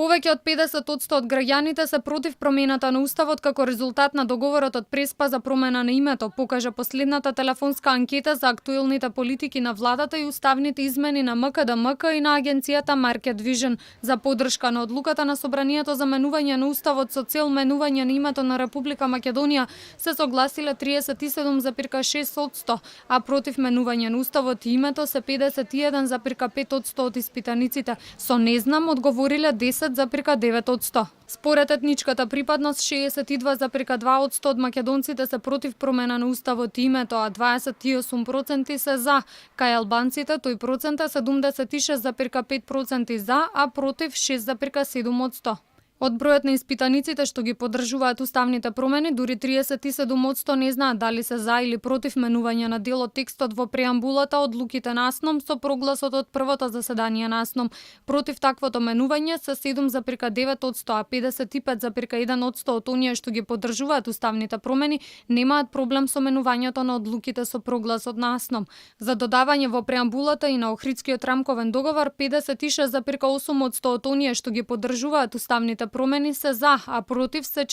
Повеќе од 50% од граѓаните се против промената на уставот како резултат на договорот од Преспа за промена на името, покажа последната телефонска анкета за актуелните политики на владата и уставните измени на МКДМК и на агенцијата Market Vision. За поддршка на одлуката на собранието за менување на уставот со цел менување на името на Република Македонија се согласиле 37,6%, а против менување на уставот и името се 51,5% од испитаниците. Со не знам одговориле 10,9%. Според етничката припадност, 62,2% од македонците се против промена на уставот и името, а 28% се за. Кај албанците тој процент е 76,5% за, а против 6,7%. Од бројот на испитаниците што ги поддржуваат уставните промени, дури 37% не знаат дали се за или против менување на дел од текстот во преамбулата од одлуките на АСНОМ со прогласот од првото заседание на АСНОМ. Против таквото менување се 7,9%, а 55,1% од оние што ги поддржуваат уставните промени немаат проблем со менувањето на одлуките со прогласот на АСНОМ. За додавање во преамбулата и на Охридскиот рамковен договор, 56,8% од оние што ги поддржуваат уставните промени се за, а против се